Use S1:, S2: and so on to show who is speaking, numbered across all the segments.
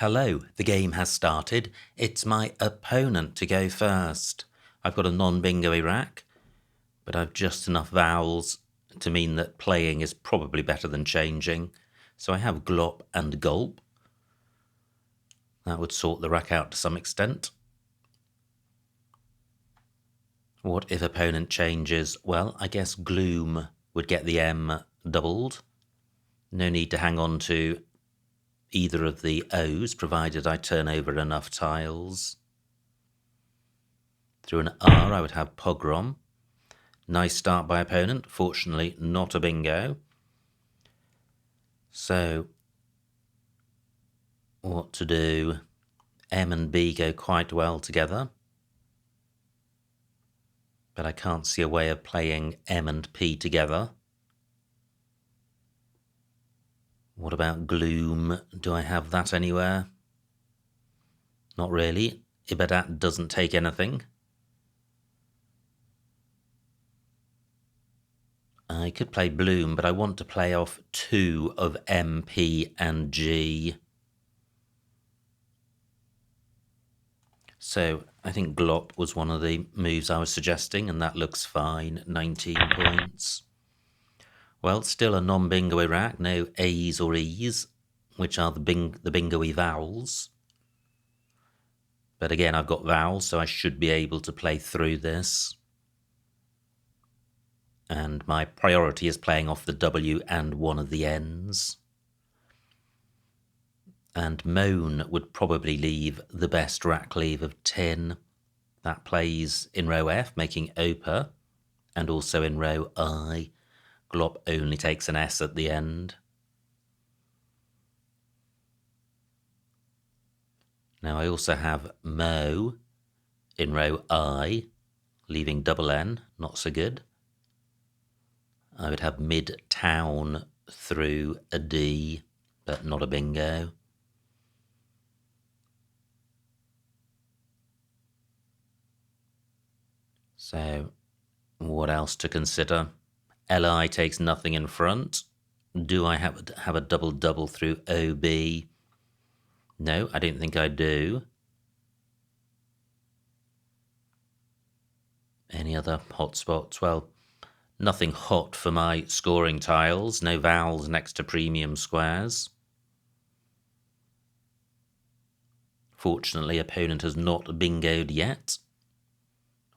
S1: Hello, the game has started. It's my opponent to go first. I've got a non-bingo rack, but I've just enough vowels to mean that playing is probably better than changing. So I have glop and gulp. That would sort the rack out to some extent. What if opponent changes? Well, I guess gloom would get the M doubled. No need to hang on to either of the O's, provided I turn over enough tiles. Through an R, I would have pogrom. Nice start by opponent. Fortunately, not a bingo. So, what to do? M and B go quite well together. But I can't see a way of playing M and P together. What about gloom? Do I have that anywhere? Not really. Ibadat doesn't take anything. I could play bloom, but I want to play off 2 of M, P and G. So I think glop was one of the moves I was suggesting, and that looks fine. 19 points. Well, still a non-bingo rack, no A's or E's, which are the bingo-y vowels. But again, I've got vowels, so I should be able to play through this. And my priority is playing off the W and one of the N's. And moan would probably leave the best rack leave of tin. That plays in row F, making opa, and also in row I. Glop only takes an S at the end. Now I also have mo in row I, leaving double N, not so good. I would have mid-town through a D, but not a bingo. So, what else to consider? LI takes nothing in front. Do I have a double-double through OB? No, I don't think I do. Any other hot spots? Well, nothing hot for my scoring tiles. No vowels next to premium squares. Fortunately, opponent has not bingoed yet.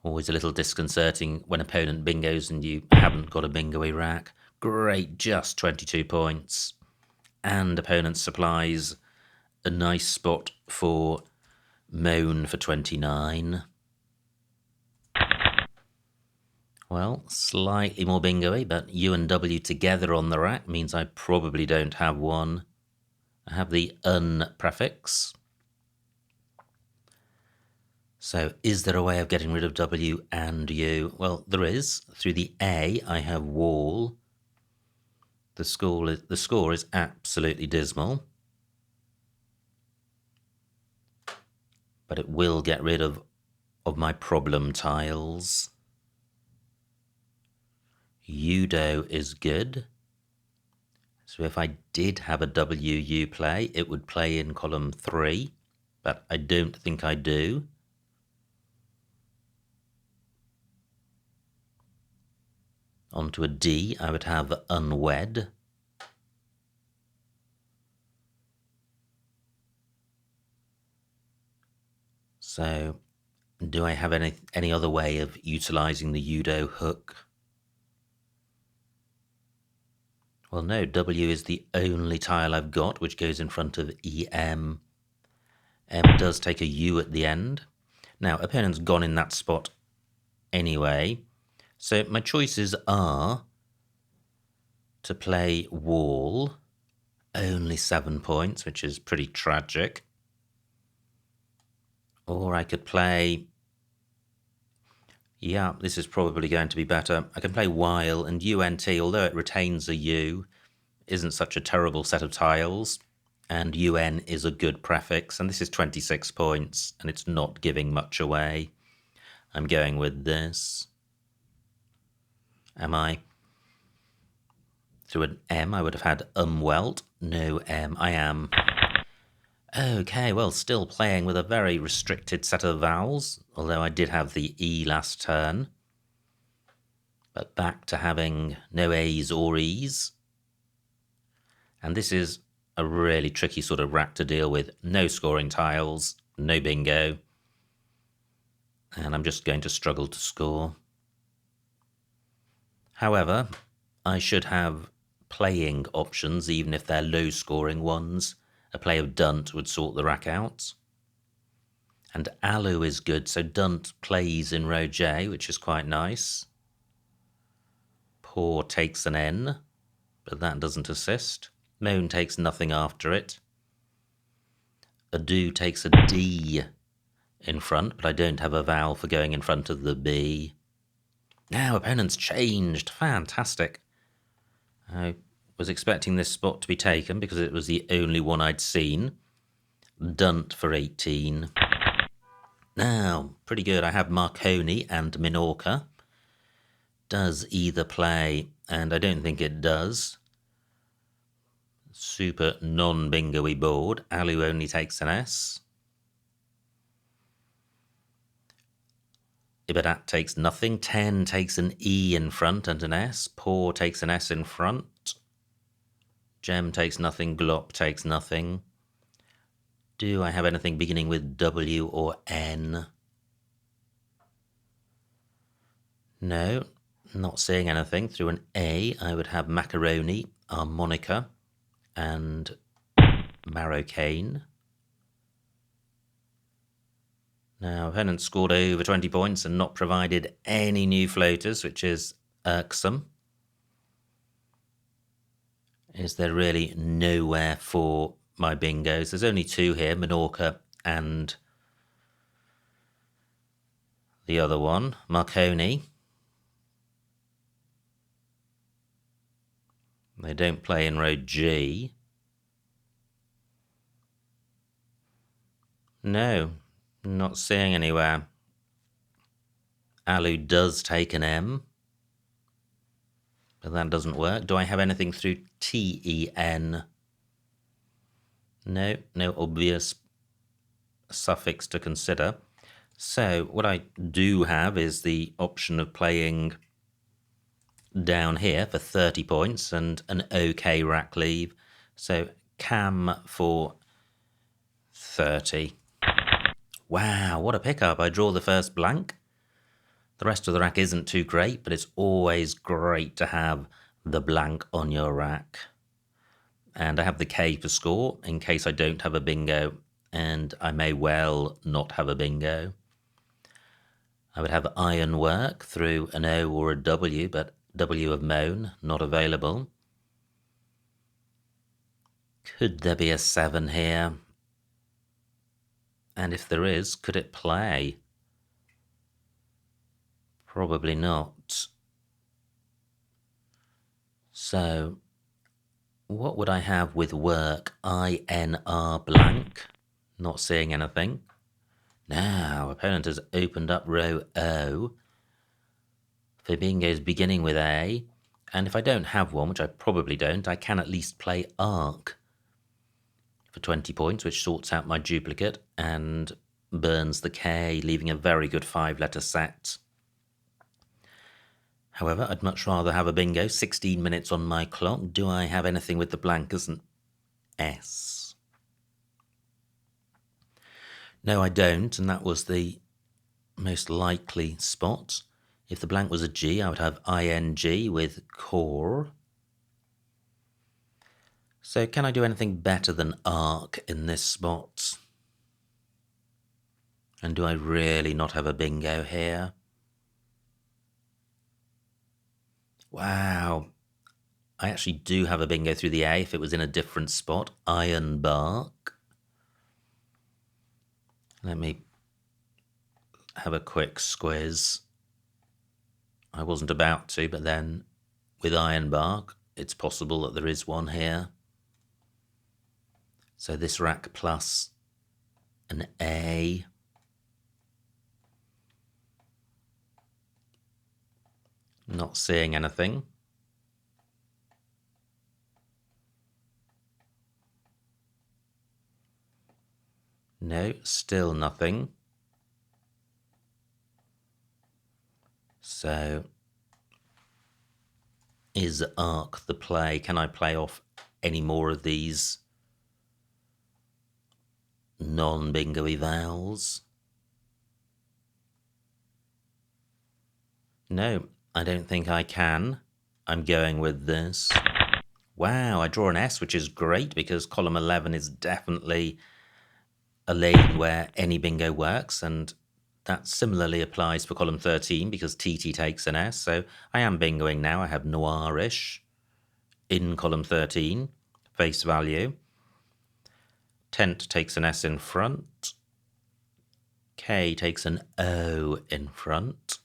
S1: Always a little disconcerting when opponent bingos and you haven't got a bingo-y rack. Great, just 22 points. And opponent supplies a nice spot for moan for 29. Well, slightly more bingo-y, but U and W together on the rack means I probably don't have one. I have the un prefix. So is there a way of getting rid of W and U? Well, there is. Through the A, I have wall. The score is absolutely dismal. But it will get rid of my problem tiles. Udo is good. So if I did have a WU play, it would play in column 3, but I don't think I do. Onto a D, I would have unwed. So, do I have any other way of utilizing the Udo hook? Well, no, W is the only tile I've got, which goes in front of EM. M does take a U at the end. Now, opponent's gone in that spot anyway. So my choices are to play wall, only 7 points, which is pretty tragic. Or I could play, yeah, this is probably going to be better. I can play while, and UNT, although it retains a U, isn't such a terrible set of tiles. And UN is a good prefix, and this is 26 points, and it's not giving much away. I'm going with this. Am I? Through an M, I would have had umwelt. No M, I am. Okay, well, still playing with a very restricted set of vowels, although I did have the E last turn. But back to having no A's or E's. And this is a really tricky sort of rack to deal with. No scoring tiles, no bingo. And I'm just going to struggle to score. However, I should have playing options, even if they're low-scoring ones. A play of Dunt would sort the rack out. And Alu is good, so Dunt plays in row J, which is quite nice. Poor takes an N, but that doesn't assist. Moan takes nothing after it. Ado takes a D in front, but I don't have a vowel for going in front of the B. Now opponent's changed. Fantastic. I was expecting this spot to be taken because it was the only one I'd seen. Dunt for 18. Now, pretty good. I have Marconi and Minorca. Does either play? And I don't think it does. Super non-bingo-y board. Alu only takes an S. Ibadat takes nothing. 10 takes an E in front and an S. Poor takes an S in front. Gem takes nothing. Glop takes nothing. Do I have anything beginning with W or N? No, not seeing anything. Through an A, I would have macaroni, harmonica, and marrowcane. Now, opponent scored over 20 points and not provided any new floaters, which is irksome. Is there really nowhere for my bingos? There's only two here, Minorca and the other one, Marconi. They don't play in row G. No, not seeing anywhere. Alu does take an M, but that doesn't work. Do I have anything through T-E-N? No, no obvious suffix to consider. So what I do have is the option of playing down here for 30 points and an OK rack leave. So Cam for 30. Wow, what a pickup. I draw the first blank. The rest of the rack isn't too great, but it's always great to have the blank on your rack. And I have the K for score in case I don't have a bingo, and I may well not have a bingo. I would have ironwork through an O or a W, but W of Moan, not available. Could there be a 7 here? And if there is, could it play? Probably not. So, what would I have with work? INR blank. Not seeing anything. Now, opponent has opened up row O. For bingos beginning with A. And if I don't have one, which I probably don't, I can at least play Arc for 20 points, which sorts out my duplicate and burns the K, leaving a very good 5-letter set. However, I'd much rather have a bingo. 16 minutes on my clock. Do I have anything with the blank as an S? No, I don't, and that was the most likely spot. If the blank was a G, I would have ING with core. So can I do anything better than arc in this spot? And do I really not have a bingo here? Wow. I actually do have a bingo through the A if it was in a different spot. Iron bark. Let me have a quick squiz. I wasn't about to, but then with iron bark, it's possible that there is one here. So this rack plus an A. Not seeing anything. No, still nothing. So, is Arc the play? Can I play off any more of these non-bingo-y vowels? No, I don't think I can. I'm going with this. Wow, I draw an S, which is great because column 11 is definitely a lane where any bingo works, and that similarly applies for column 13 because TT takes an S. So I am bingoing now. I have noirish in column 13, face value. Tent takes an S in front. K takes an O in front.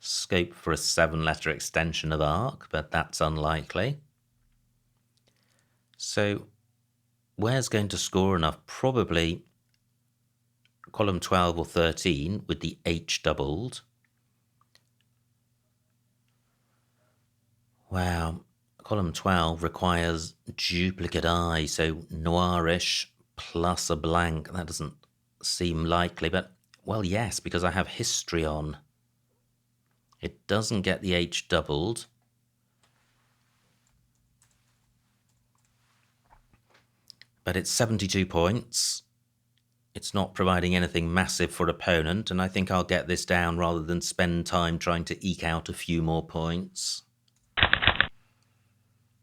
S1: Scope for a 7-letter extension of Arc, but that's unlikely. So where's going to score enough? Probably column 12 or 13 with the H doubled. Wow, column 12 requires duplicate I, so noirish plus a blank. That doesn't seem likely, but, well, yes, because I have history on. It doesn't get the H doubled. But it's 72 points. It's not providing anything massive for opponent, and I think I'll get this down rather than spend time trying to eke out a few more points.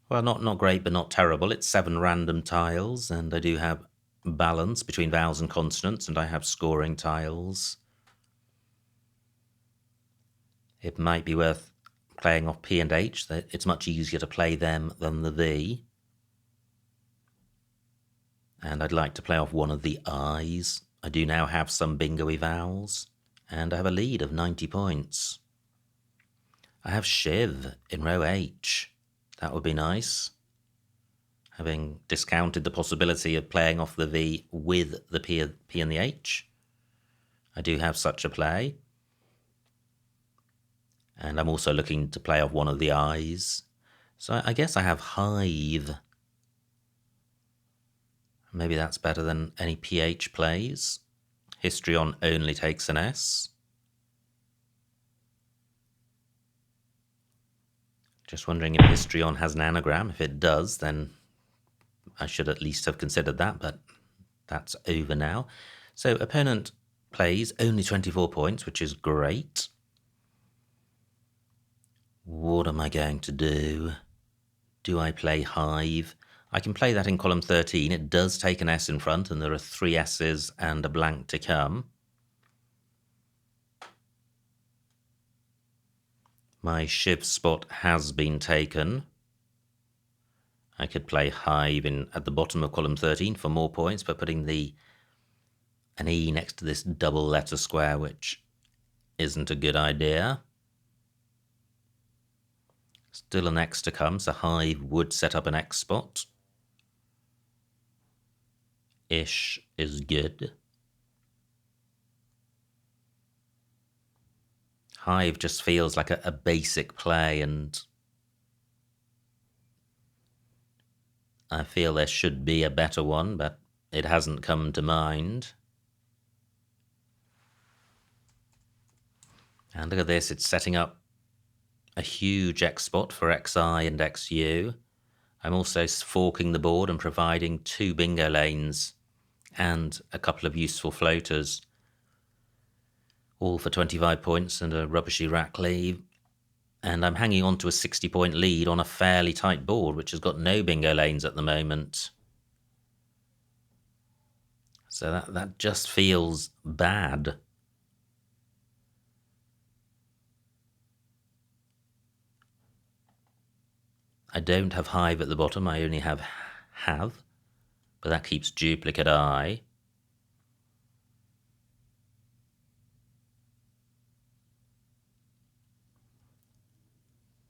S1: Well, not great, but not terrible. It's 7 random tiles, and I do have balance between vowels and consonants, and I have scoring tiles. It might be worth playing off P and H. It's much easier to play them than the V. And I'd like to play off one of the I's. I do now have some bingo-y vowels, and I have a lead of 90 points. I have Shiv in row H. That would be nice. Having discounted the possibility of playing off the V with the P and the H, I do have such a play. And I'm also looking to play off one of the I's. So I guess I have Hive. Maybe that's better than any PH plays. Histrion only takes an S. Just wondering if Histrion has an anagram. If it does, then I should at least have considered that, but that's over now. So opponent plays only 24 points, which is great. What am I going to do? Do I play Hive? I can play that in column 13. It does take an S in front, and there are 3 S's and a blank to come. My Shiv spot has been taken. I could play Hive at the bottom of column 13 for more points by putting an E next to this double letter square, which isn't a good idea. Still an X to come, so Hive would set up an X spot. Ish is good. Hive just feels like a basic play, and I feel there should be a better one, but it hasn't come to mind. And look at this, it's setting up a huge X spot for XI and XU. I'm also forking the board and providing 2 bingo lanes and a couple of useful floaters, all for 25 points and a rubbishy rack lead. And I'm hanging on to a 60-point lead on a fairly tight board, which has got no bingo lanes at the moment. So that just feels bad. I don't have Hive at the bottom, I only have, but that keeps duplicate I.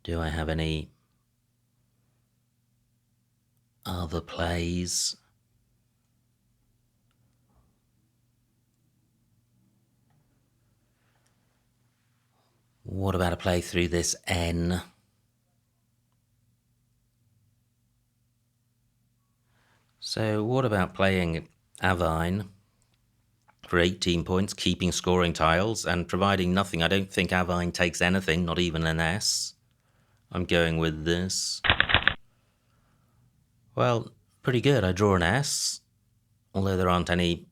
S1: Do I have any other plays? What about a play through this N? So what about playing Avine for 18 points, keeping scoring tiles and providing nothing. I don't think Avine takes anything, not even an S. I'm going with this. Well, pretty good. I draw an S, although there aren't any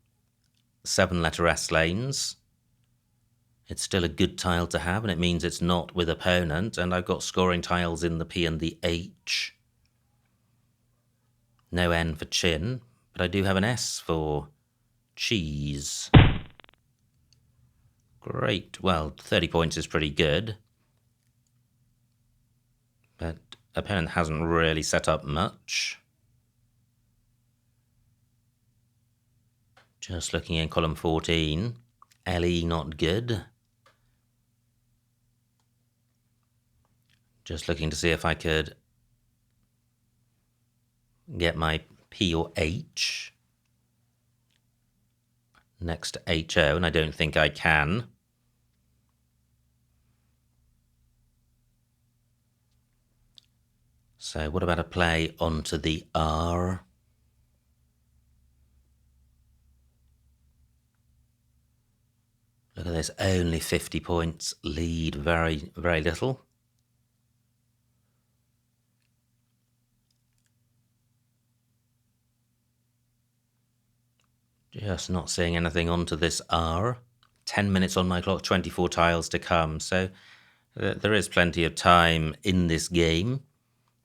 S1: 7-letter S lanes. It's still a good tile to have, and it means it's not with opponent, and I've got scoring tiles in the P and the H. No N for chin, but I do have an S for cheese. Great. Well, 30 points is pretty good. But opponent hasn't really set up much. Just looking in column 14. LE not good. Just looking to see if I could get my P or H next to HO, and I don't think I can. So what about a play onto the R? Look at this, only 50 points lead, very, very little. Just not seeing anything onto this R. 10 minutes on my clock, 24 tiles to come. So there is plenty of time in this game,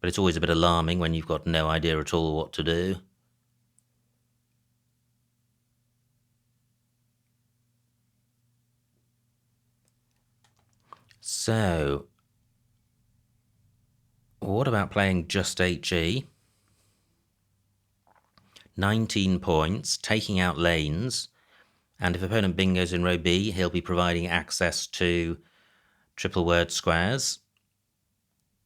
S1: but it's always a bit alarming when you've got no idea at all what to do. So, what about playing just HE? 19 points, taking out lanes, and if opponent bingos in row B, he'll be providing access to triple word squares.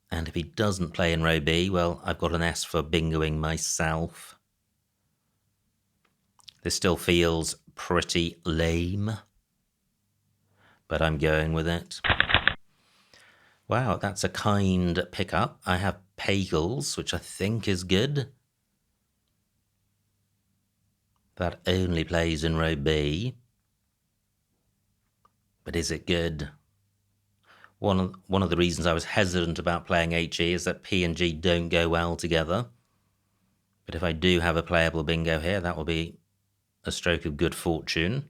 S1: And if he doesn't play in row B, well, I've got an S for bingoing myself. This still feels pretty lame, but I'm going with it. Wow, that's a kind pickup. I have Pagels, which I think is good. That only plays in row B. But is it good? One of the reasons I was hesitant about playing HE is that P and G don't go well together. But if I do have a playable bingo here, that will be a stroke of good fortune.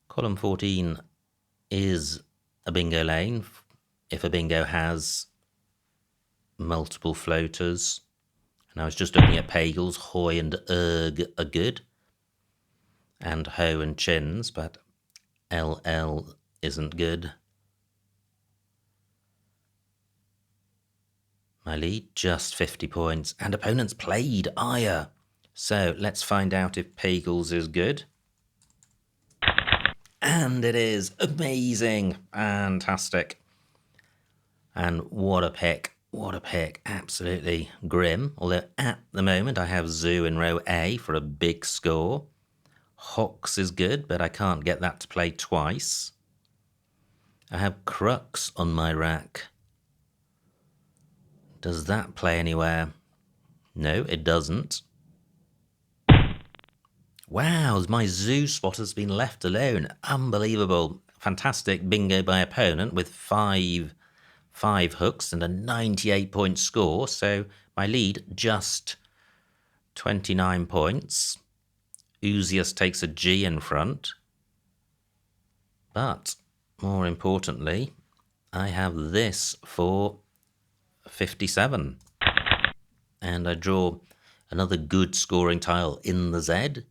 S1: Column 14 is a bingo lane if a bingo has multiple floaters. And I was just looking at Pagels. Hoy and Erg are good, and Ho and Chins, but LL isn't good. My lead, just 50 points, and opponents played Aya. So let's find out if Pagels is good. And it is. Amazing. Fantastic. And what a pick. What a pick. Absolutely grim. Although at the moment I have Zoo in row A for a big score. Hox is good, but I can't get that to play twice. I have Crux on my rack. Does that play anywhere? No, it doesn't. Wow, my Zoo spot has been left alone. Unbelievable. Fantastic bingo by opponent with five hooks and a 98-point score. So my lead, just 29 points. Uzius takes a G in front. But more importantly, I have this for 57. And I draw another good scoring tile in the Z,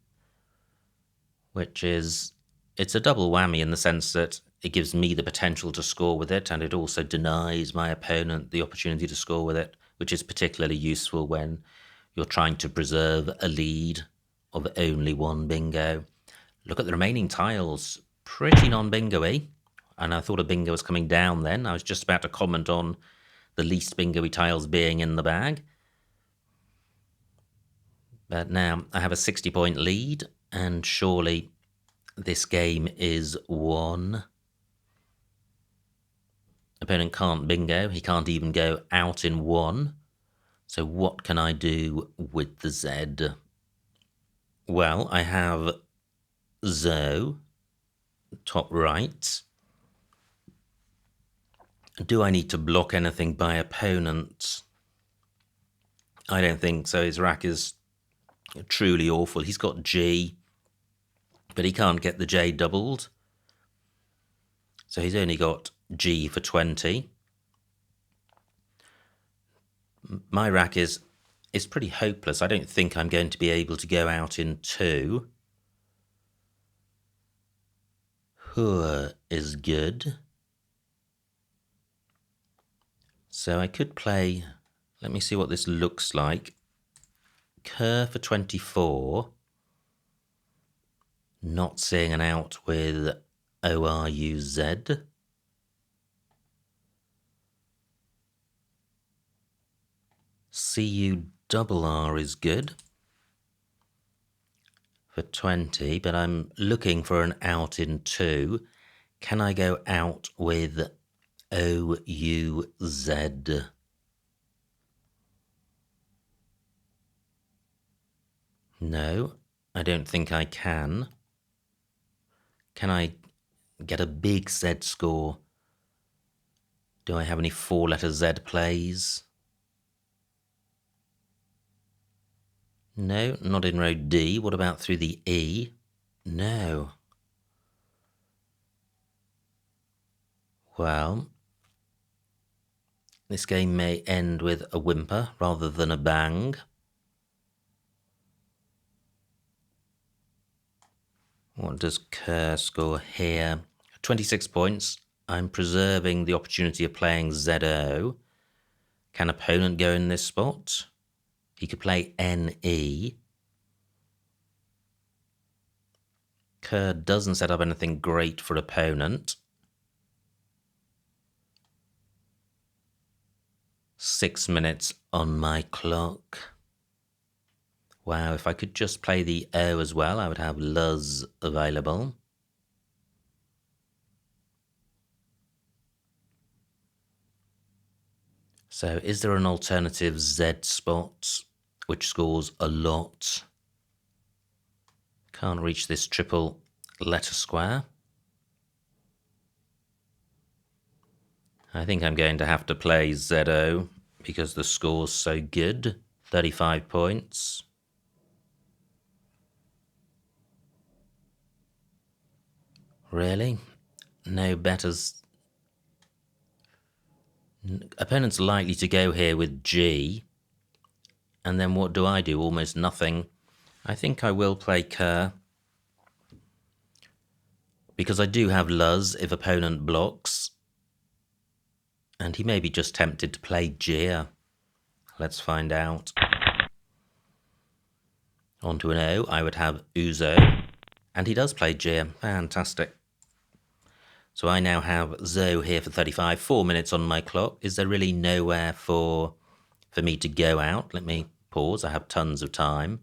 S1: which is, it's a double whammy in the sense that it gives me the potential to score with it, and it also denies my opponent the opportunity to score with it, which is particularly useful when you're trying to preserve a lead of only one bingo. Look at the remaining tiles, pretty non-bingo-y, and I thought a bingo was coming down then. I was just about to comment on the least bingo-y tiles being in the bag. But now I have a 60-point lead, and surely this game is won. Opponent can't bingo. He can't even go out in one. So what can I do with the Z? Well, I have Zo, top right. Do I need to block anything by opponents? I don't think so. His rack is truly awful. He's got G, but he can't get the J doubled. So he's only got G for 20. My rack is pretty hopeless. I don't think I'm going to be able to go out in 2. Hua is good. So I could play, let me see what this looks like. Kerr for 24. Not seeing an out with ORUZ. CURR is good for 20, but I'm looking for an out in 2. Can I go out with OUZ? No, I don't think I can. Can I get a big Z score? Do I have any 4-letter Z plays? No, not in row D. What about through the E? No. Well, this game may end with a whimper rather than a bang. What does Kerr score here? 26 points. I'm preserving the opportunity of playing ZO. Can opponent go in this spot? He could play NE. Kerr doesn't set up anything great for opponent. 6 minutes on my clock. Wow, if I could just play the O as well, I would have Luz available. So is there an alternative Z spot which scores a lot? Can't reach this triple letter square. I think I'm going to have to play ZO because the score's so good. 35 points. Really? No betters. Opponent's likely to go here with G. And then what do? Almost nothing. I think I will play Kerr. Because I do have Luz if opponent blocks. And he may be just tempted to play G. Let's find out. On to an O, I would have Uzo. And he does play G. Fantastic. So I now have Zo here for 35, 4 minutes on my clock. Is there really nowhere for me to go out? Let me pause. I have tons of time.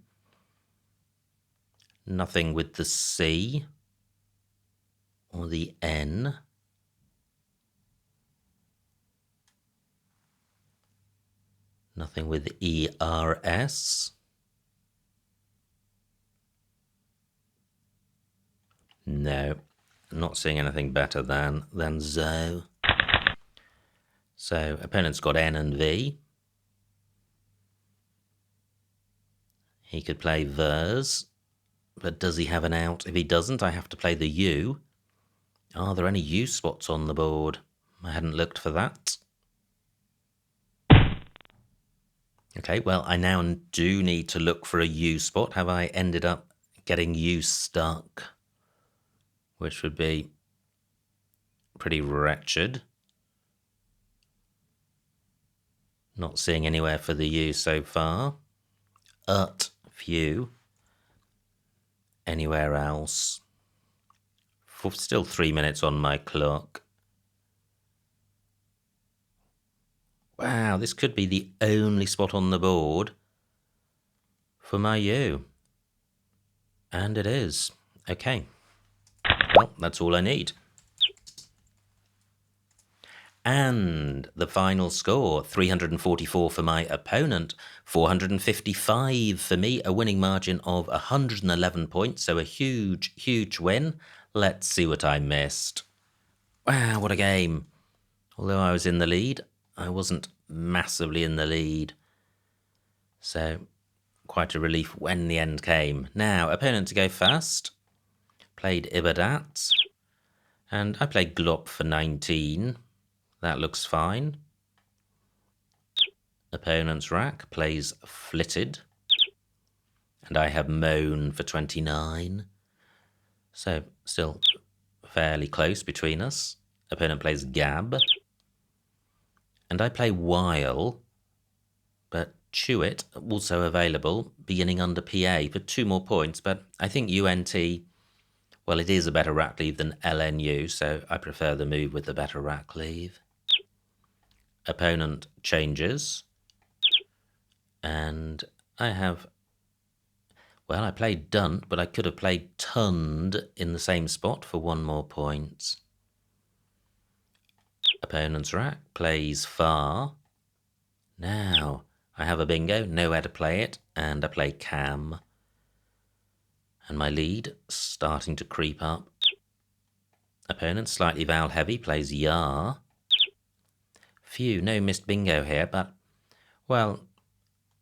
S1: Nothing with the C or the N. Nothing with ERS. No, not seeing anything better than Zo. So opponent's got N and V. He could play Vers, but does he have an out? If he doesn't, I have to play the U. Are there any U spots on the board? I hadn't looked for that. Okay, well, I now do need to look for a U spot. Have I ended up getting U stuck? Which would be pretty wretched. Not seeing anywhere for the U so far. Few. Anywhere else? Still 3 minutes on my clock. Wow, this could be the only spot on the board for my U. And it is. Okay. Well, that's all I need. And the final score, 344 for my opponent, 455 for me, a winning margin of 111 points, so a huge, huge win. Let's see what I missed. Wow, what a game. Although I was in the lead, I wasn't massively in the lead. So, quite a relief when the end came. Now, opponent to go first. Played Ibadat. And I played Glop for 19. That looks fine. Opponent's rack plays Flitted. And I have Moan for 29. So, still fairly close between us. Opponent plays Gab. And I play While. But Chew It, also available, beginning under PA for 2 more points. But I think UNT, well, it is a better rack leave than LNU, so I prefer the move with the better rack leave. Opponent changes. And I have, well, I played Dunt, but I could have played Tund in the same spot for 1 more point. Opponent's rack plays Far. Now, I have a bingo, nowhere to play it, and I play Cam. And my lead starting to creep up. Opponent slightly Val heavy, plays Yar. Phew, no missed bingo here, but, well,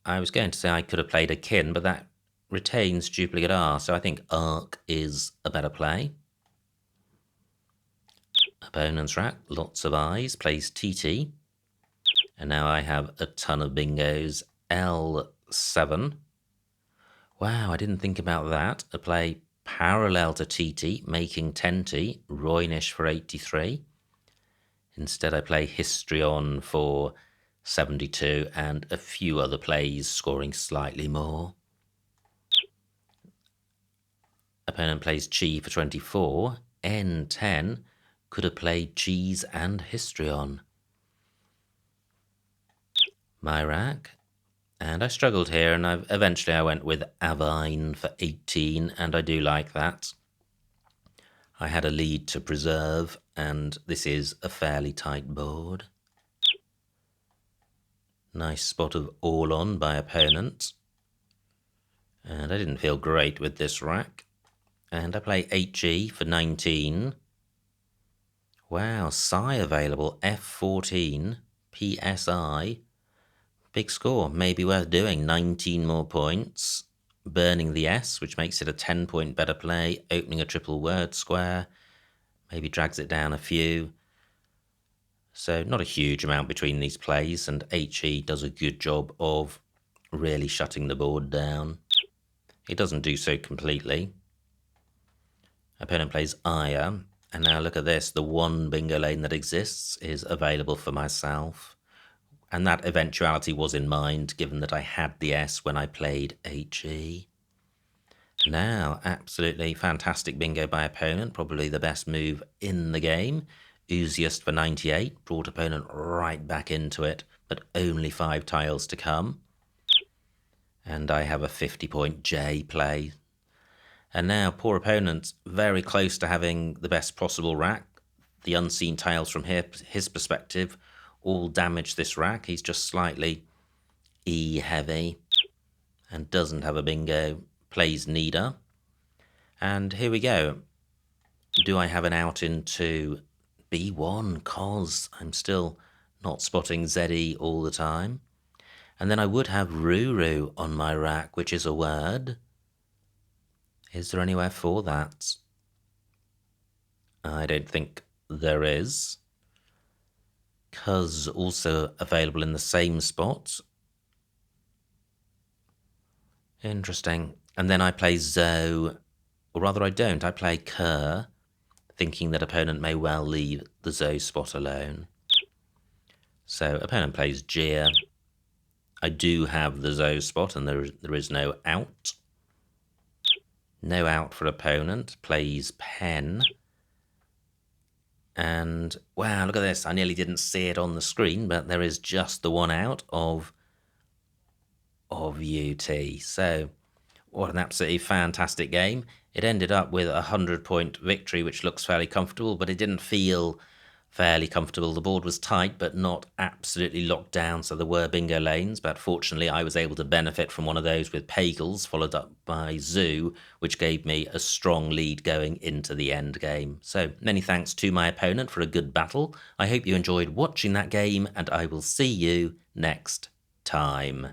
S1: I was going to say I could have played a Kin, but that retains duplicate R, so I think Arc is a better play. Opponent's rack, lots of eyes, plays TT. And now I have a ton of bingos. L7. Wow, I didn't think about that. I play parallel to TT, making 10T, Roynish for 83. Instead I play Histrion for 72 and a few other plays scoring slightly more. Opponent plays Chi for 24. N10 could have played Cheese and Histrion. My rack. And I struggled here, and eventually I went with Avine for 18, and I do like that. I had a lead to preserve, and this is a fairly tight board. Nice spot of all on by opponent. And I didn't feel great with this rack. And I play HE for 19. Wow, Psi available, F14, PSI. Big score, maybe worth doing, 19 more points. Burning the S, which makes it a 10-point better play. Opening a triple word square, maybe drags it down a few. So not a huge amount between these plays, and HE does a good job of really shutting the board down. It doesn't do so completely. Opponent plays Aya, and now look at this, the one bingo lane that exists is available for myself. And that eventuality was in mind, given that I had the S when I played HE. Now, absolutely fantastic bingo by opponent, probably the best move in the game. Ooziest for 98, brought opponent right back into it, but only 5 tiles to come. And I have a 50-point J play. And now, poor opponent, very close to having the best possible rack. The unseen tiles from his perspective all damage this rack. He's just slightly E heavy and doesn't have a bingo. Plays Nida. And here we go. Do I have an out into B1? Cause I'm still not spotting ZE all the time. And then I would have Ruru on my rack, which is a word. Is there anywhere for that? I don't think there is. Cuz also available in the same spot. Interesting. And then I play Zoe, or rather I don't. I play Kerr, thinking that opponent may well leave the Zoe spot alone. So opponent plays Jia. I do have the Zoe spot, and there is no out. No out for opponent. Plays Pen. And, wow, look at this. I nearly didn't see it on the screen, but there is just the one out of UT. So, what an absolutely fantastic game. It ended up with a 100-point victory, which looks fairly comfortable, but it didn't feel fairly comfortable. The board was tight, but not absolutely locked down, so there were bingo lanes, but fortunately I was able to benefit from one of those with Pagels, followed up by Zoo, which gave me a strong lead going into the end game. So many thanks to my opponent for a good battle. I hope you enjoyed watching that game, and I will see you next time.